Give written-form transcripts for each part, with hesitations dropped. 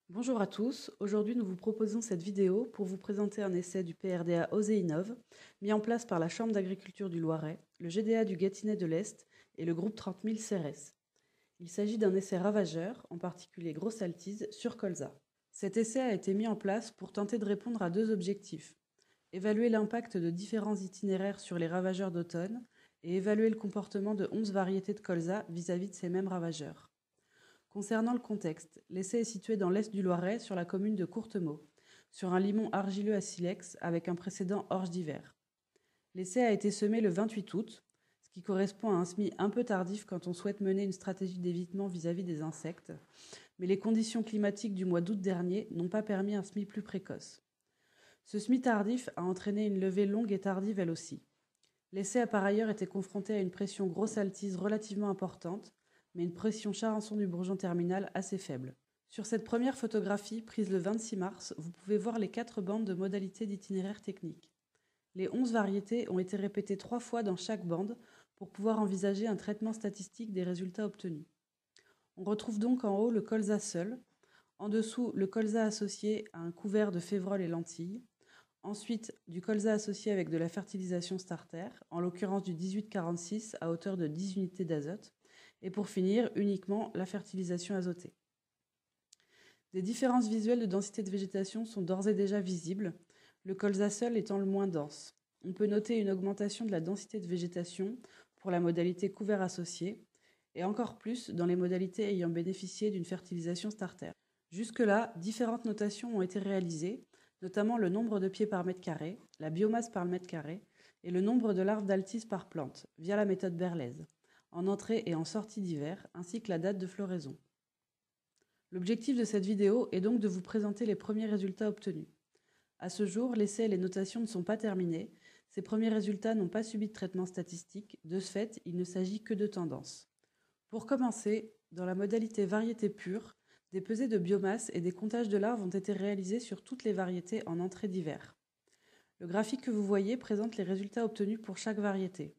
Bonjour à tous, aujourd'hui nous vous proposons cette vidéo pour vous présenter un essai du PRDA Osée-Innov, mis en place par la Chambre d'agriculture du Loiret, le GDA du Gâtinais de l'Est et le groupe 30 000 CRS. Il s'agit d'un essai ravageur, en particulier grosse altise, sur colza. Cet essai a été mis en place pour tenter de répondre à deux objectifs. Évaluer l'impact de différents itinéraires sur les ravageurs d'automne et évaluer le comportement de 11 variétés de colza vis-à-vis de ces mêmes ravageurs. Concernant le contexte, l'essai est situé dans l'est du Loiret, sur la commune de Courtemaux, sur un limon argileux à silex avec un précédent orge d'hiver. L'essai a été semé le 28 août, ce qui correspond à un semis un peu tardif quand on souhaite mener une stratégie d'évitement vis-à-vis des insectes, mais les conditions climatiques du mois d'août dernier n'ont pas permis un semis plus précoce. Ce semis tardif a entraîné une levée longue et tardive elle aussi. L'essai a par ailleurs été confronté à une pression grosse altise relativement importante, mais une pression charançon du bourgeon terminal assez faible. Sur cette première photographie, prise le 26 mars, vous pouvez voir les 4 bandes de modalités d'itinéraire technique. Les 11 variétés ont été répétées 3 fois dans chaque bande pour pouvoir envisager un traitement statistique des résultats obtenus. On retrouve donc en haut le colza seul, en dessous le colza associé à un couvert de févrole et lentilles, ensuite du colza associé avec de la fertilisation starter, en l'occurrence du 1846 à hauteur de 10 unités d'azote, et pour finir, uniquement la fertilisation azotée. Des différences visuelles de densité de végétation sont d'ores et déjà visibles, le colza seul étant le moins dense. On peut noter une augmentation de la densité de végétation pour la modalité couvert associé, et encore plus dans les modalités ayant bénéficié d'une fertilisation starter. Jusque-là, différentes notations ont été réalisées, notamment le nombre de pieds par mètre carré, la biomasse par mètre carré et le nombre de larves d'altise par plante, via la méthode Berlez, en entrée et en sortie d'hiver, ainsi que la date de floraison. L'objectif de cette vidéo est donc de vous présenter les premiers résultats obtenus. À ce jour, l'essai et les notations ne sont pas terminés, ces premiers résultats n'ont pas subi de traitement statistique, de ce fait, il ne s'agit que de tendances. Pour commencer, dans la modalité variété pure, des pesées de biomasse et des comptages de larves ont été réalisés sur toutes les variétés en entrée d'hiver. Le graphique que vous voyez présente les résultats obtenus pour chaque variété.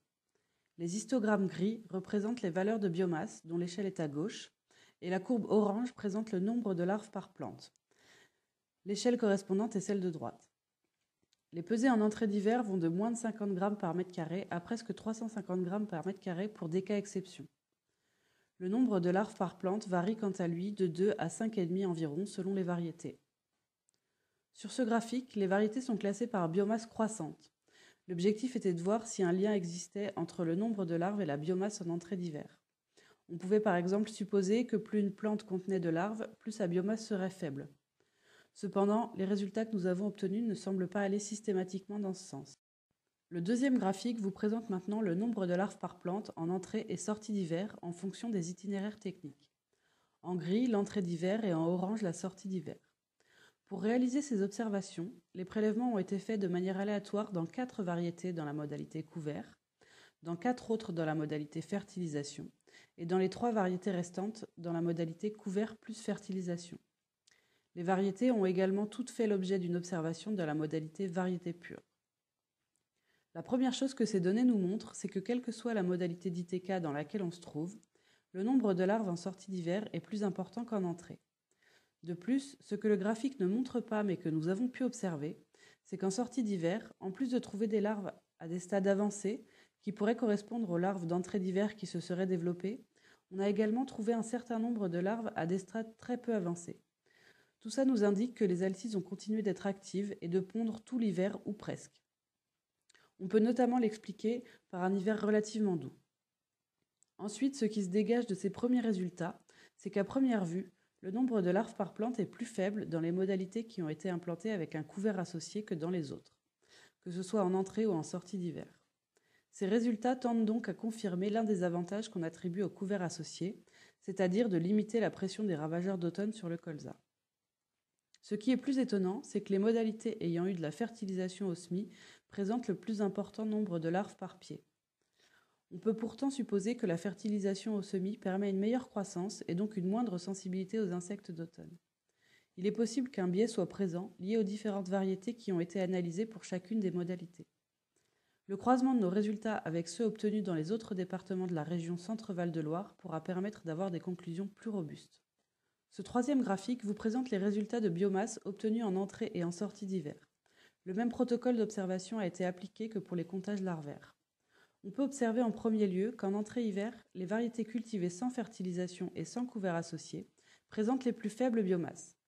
Les histogrammes gris représentent les valeurs de biomasse, dont l'échelle est à gauche, et la courbe orange présente le nombre de larves par plante. L'échelle correspondante est celle de droite. Les pesées en entrée d'hiver vont de moins de 50 grammes par mètre carré à presque 350 grammes par mètre carré pour des cas exceptions. Le nombre de larves par plante varie quant à lui de 2 à 5,5 environ selon les variétés. Sur ce graphique, les variétés sont classées par biomasse croissante. L'objectif était de voir si un lien existait entre le nombre de larves et la biomasse en entrée d'hiver. On pouvait par exemple supposer que plus une plante contenait de larves, plus sa biomasse serait faible. Cependant, les résultats que nous avons obtenus ne semblent pas aller systématiquement dans ce sens. Le deuxième graphique vous présente maintenant le nombre de larves par plante en entrée et sortie d'hiver en fonction des itinéraires techniques. En gris, l'entrée d'hiver et en orange, la sortie d'hiver. Pour réaliser ces observations, les prélèvements ont été faits de manière aléatoire dans 4 variétés dans la modalité couvert, dans 4 autres dans la modalité fertilisation et dans les 3 variétés restantes dans la modalité couvert plus fertilisation. Les variétés ont également toutes fait l'objet d'une observation dans la modalité variété pure. La première chose que ces données nous montrent, c'est que quelle que soit la modalité d'ITK dans laquelle on se trouve, le nombre de larves en sortie d'hiver est plus important qu'en entrée. De plus, ce que le graphique ne montre pas mais que nous avons pu observer, c'est qu'en sortie d'hiver, en plus de trouver des larves à des stades avancés, qui pourraient correspondre aux larves d'entrée d'hiver qui se seraient développées, on a également trouvé un certain nombre de larves à des stades très peu avancés. Tout ça nous indique que les altises ont continué d'être actives et de pondre tout l'hiver ou presque. On peut notamment l'expliquer par un hiver relativement doux. Ensuite, ce qui se dégage de ces premiers résultats, c'est qu'à première vue, le nombre de larves par plante est plus faible dans les modalités qui ont été implantées avec un couvert associé que dans les autres, que ce soit en entrée ou en sortie d'hiver. Ces résultats tendent donc à confirmer l'un des avantages qu'on attribue au couvert associé, c'est-à-dire de limiter la pression des ravageurs d'automne sur le colza. Ce qui est plus étonnant, c'est que les modalités ayant eu de la fertilisation au semis présentent le plus important nombre de larves par pied. On peut pourtant supposer que la fertilisation au semis permet une meilleure croissance et donc une moindre sensibilité aux insectes d'automne. Il est possible qu'un biais soit présent, lié aux différentes variétés qui ont été analysées pour chacune des modalités. Le croisement de nos résultats avec ceux obtenus dans les autres départements de la région Centre-Val de Loire pourra permettre d'avoir des conclusions plus robustes. Ce troisième graphique vous présente les résultats de biomasse obtenus en entrée et en sortie d'hiver. Le même protocole d'observation a été appliqué que pour les comptages larvaires. On peut observer en premier lieu qu'en entrée hiver, les variétés cultivées sans fertilisation et sans couvert associé présentent les plus faibles biomasses.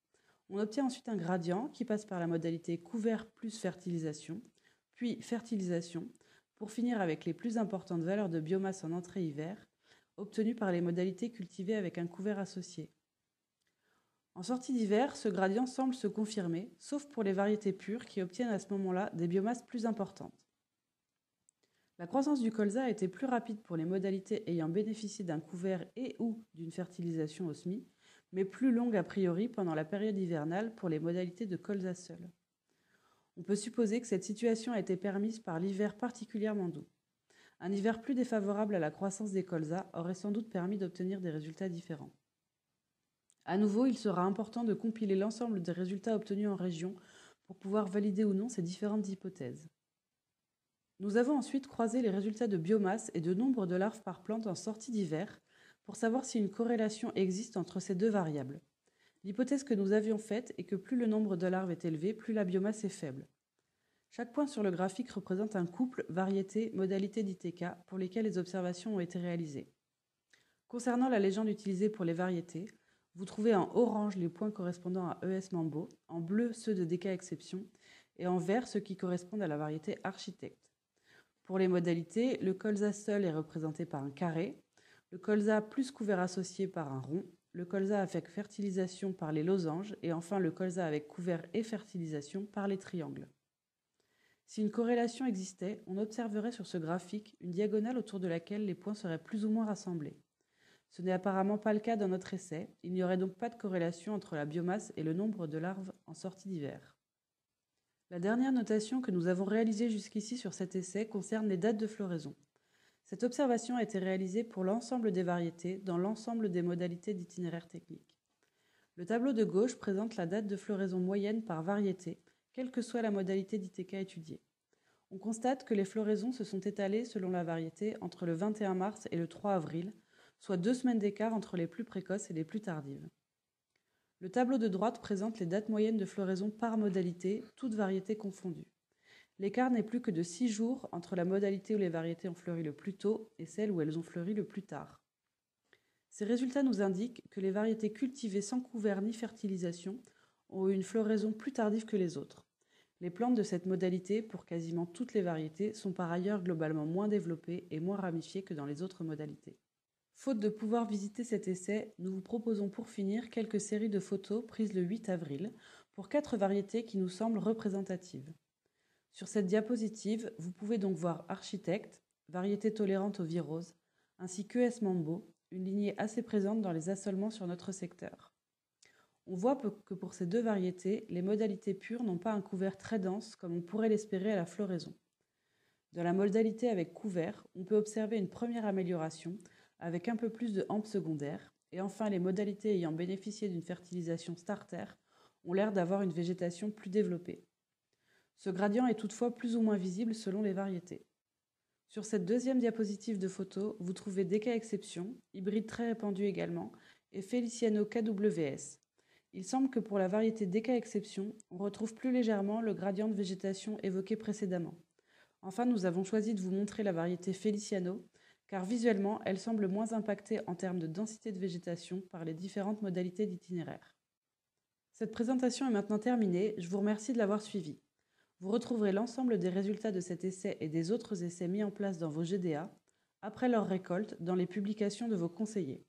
On obtient ensuite un gradient qui passe par la modalité couvert plus fertilisation, puis fertilisation, pour finir avec les plus importantes valeurs de biomasse en entrée hiver, obtenues par les modalités cultivées avec un couvert associé. En sortie d'hiver, ce gradient semble se confirmer, sauf pour les variétés pures qui obtiennent à ce moment-là des biomasses plus importantes. La croissance du colza a été plus rapide pour les modalités ayant bénéficié d'un couvert et ou d'une fertilisation au SMI, mais plus longue a priori pendant la période hivernale pour les modalités de colza seul. On peut supposer que cette situation a été permise par l'hiver particulièrement doux. Un hiver plus défavorable à la croissance des colzas aurait sans doute permis d'obtenir des résultats différents. À nouveau, il sera important de compiler l'ensemble des résultats obtenus en région pour pouvoir valider ou non ces différentes hypothèses. Nous avons ensuite croisé les résultats de biomasse et de nombre de larves par plante en sortie d'hiver pour savoir si une corrélation existe entre ces deux variables. L'hypothèse que nous avions faite est que plus le nombre de larves est élevé, plus la biomasse est faible. Chaque point sur le graphique représente un couple, variété, modalité d'ITK pour lesquels les observations ont été réalisées. Concernant la légende utilisée pour les variétés, vous trouvez en orange les points correspondant à ES Mambo, en bleu ceux de DK exception et en vert ceux qui correspondent à la variété architecte. Pour les modalités, le colza seul est représenté par un carré, le colza plus couvert associé par un rond, le colza avec fertilisation par les losanges et enfin le colza avec couvert et fertilisation par les triangles. Si une corrélation existait, on observerait sur ce graphique une diagonale autour de laquelle les points seraient plus ou moins rassemblés. Ce n'est apparemment pas le cas dans notre essai, il n'y aurait donc pas de corrélation entre la biomasse et le nombre de larves en sortie d'hiver. La dernière notation que nous avons réalisée jusqu'ici sur cet essai concerne les dates de floraison. Cette observation a été réalisée pour l'ensemble des variétés dans l'ensemble des modalités d'itinéraire technique. Le tableau de gauche présente la date de floraison moyenne par variété, quelle que soit la modalité d'ITK étudiée. On constate que les floraisons se sont étalées selon la variété entre le 21 mars et le 3 avril, soit 2 semaines d'écart entre les plus précoces et les plus tardives. Le tableau de droite présente les dates moyennes de floraison par modalité, toutes variétés confondues. L'écart n'est plus que de 6 jours entre la modalité où les variétés ont fleuri le plus tôt et celle où elles ont fleuri le plus tard. Ces résultats nous indiquent que les variétés cultivées sans couvert ni fertilisation ont eu une floraison plus tardive que les autres. Les plantes de cette modalité, pour quasiment toutes les variétés, sont par ailleurs globalement moins développées et moins ramifiées que dans les autres modalités. Faute de pouvoir visiter cet essai, nous vous proposons pour finir quelques séries de photos prises le 8 avril pour 4 variétés qui nous semblent représentatives. Sur cette diapositive, vous pouvez donc voir Architecte, variété tolérante aux viroses, ainsi qu'ES Mambo, une lignée assez présente dans les assolements sur notre secteur. On voit que pour ces deux variétés, les modalités pures n'ont pas un couvert très dense comme on pourrait l'espérer à la floraison. Dans la modalité avec couvert, on peut observer une première amélioration avec un peu plus de hampes secondaires, et enfin les modalités ayant bénéficié d'une fertilisation starter ont l'air d'avoir une végétation plus développée. Ce gradient est toutefois plus ou moins visible selon les variétés. Sur cette deuxième diapositive de photo, vous trouvez DK exception, hybride très répandu également, et Feliciano KWS. Il semble que pour la variété DK exception, on retrouve plus légèrement le gradient de végétation évoqué précédemment. Enfin, nous avons choisi de vous montrer la variété Feliciano, car visuellement, elle semble moins impactée en termes de densité de végétation par les différentes modalités d'itinéraire. Cette présentation est maintenant terminée, je vous remercie de l'avoir suivie. Vous retrouverez l'ensemble des résultats de cet essai et des autres essais mis en place dans vos GDA, après leur récolte, dans les publications de vos conseillers.